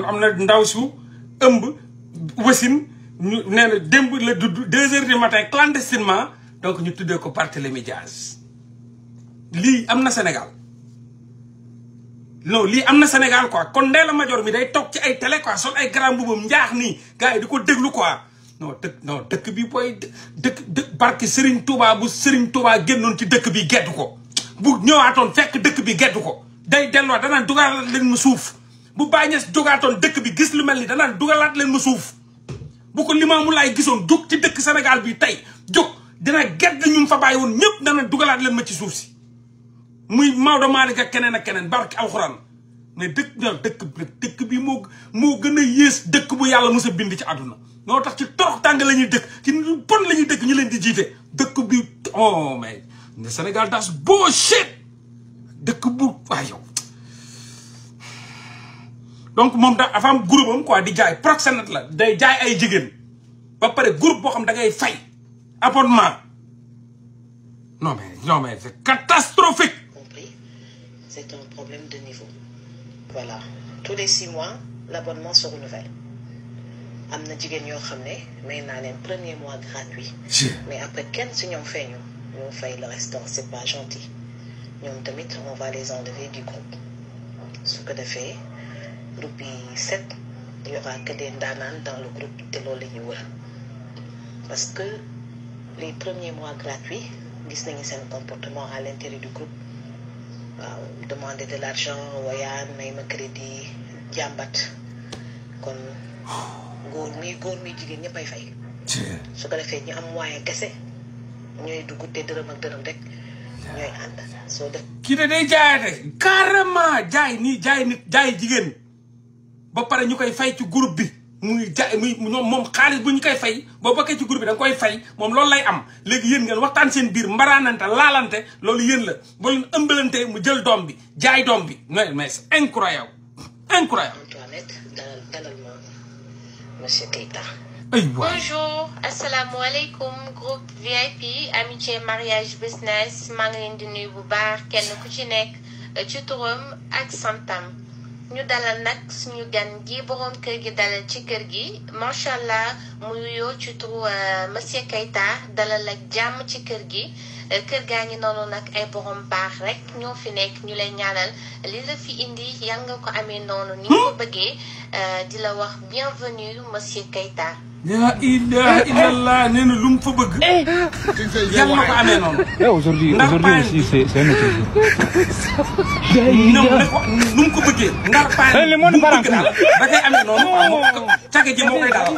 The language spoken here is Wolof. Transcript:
am na ndaw su ëmb wasin ñu nee na démb la dudd 2 heures du matin clandestinement donc ñu tuddee ko Barthélémy Dias lii am na Sénégal non lii am na Sénégal quoi kon Ndella Madior mi day toog ci ay télé quoi sol ay grand boubam njaax nii gars yi di ko déglu quoi non dëkk bi booy dëkk barke Serigne Touba bu Serigne Touba génnoon ci dëkk bi geddu ko bu ñëwaatoon fekk dëkk bi geddu ko day delluwaat danaan dugalaat leen ma suuf bu Baye Niass jógaatoon dëkk bi gis lu mel ni danaan dugalaat leen ma suuf bu ko Limaamu Laay gisoon jóg ci dëkk Sénégal bi tey jóg dina gedd ñu fa bàyyi woon ñëpp danaan dugalaat leen ma ci suuf si muy Maodo Malick ak keneen barke alxuraan mais dëkk bi moo gën a yées dëkk bu yàlla mos a bind ci àdduna noo tax ci torox tàng la ñuy dëkk ci bon la ñuy dëkk ñu leen di jiite dëkk bi oh mais le Sénégal das bullshit dëkk bu waay yow donc moom dafa am groupe am quoi di jaay proxénète la day jaay ay jigéen ba pare groupe boo xam da ngay fay abonnement non mais c'est catastrophique. Compris, c'est un problème de niveau. Voilà, tous les 6 mois l'abonnement se renouvelle. am na jigéen yoo xam ne may naa leen premier mois gratuit. mais après kenn si ñoom feeñu ñu fay le restant c'est pas gentil ñoom tamit on va les enlever du groupe su ko defee groupe yi 7 il y aura que des ndaanaan dans le groupe te loolu la ñu wër parce que les premiers mois gratuits gis nañu seen comportement à l'intérieur du groupe waaw demander de l'argent wayaan may ma crédit jàmbat kon góor mi jigéen ñëppay fay su ko defee ñu am moyen kese ñooy dugg te dërëm ak dërëm rek ñooy ànd soo def kii de day jaayate carrément jaay nii jaay nit jaay jigéen ba pare ñu koy fay ci groupe bi muy jaay muy moom xaalis bu ñu koy fay boo bokkee ci groupe bi da nga koy fay moom loolu lay am léegi yéen ngeen waxtaan seen biir mbaraanante laalante loolu yéen la boo leen ëmbalante mu jël doom bi jaay doom bi mais c'est incroyable Antoinette dalal ma Monsieur Keita. Bonjour, assalamu alaikum, groupe VIP, amitié, mariage, business, maa ngi leen di nuyu bu baax kenn ku ci nekk ci turam ak santam. ñu dalal nag suñu gan gi borom kër gi dalal ci kër gi macha allah mu yuyoo ci turu Monsieur Keita dalal ak jàmm ci kër gi. kër gaa ngi noonu nag ay borom baax rek ñoo fi nekk ñu lay ñaanal li la fi indi yal nga ko amee noonu ni nga ko bëggee di la wax bienvenue Monsieur Keita. la ilaha illallah nee na lu mu fa bëgg. yal na ko amee noonu. aujourd'hui aussi c'est un autre jour. ñoom nu mu ko bëggee. ndax paa yi nu mu bëgg daal da koy amee noonu. cage ji moo koy daal.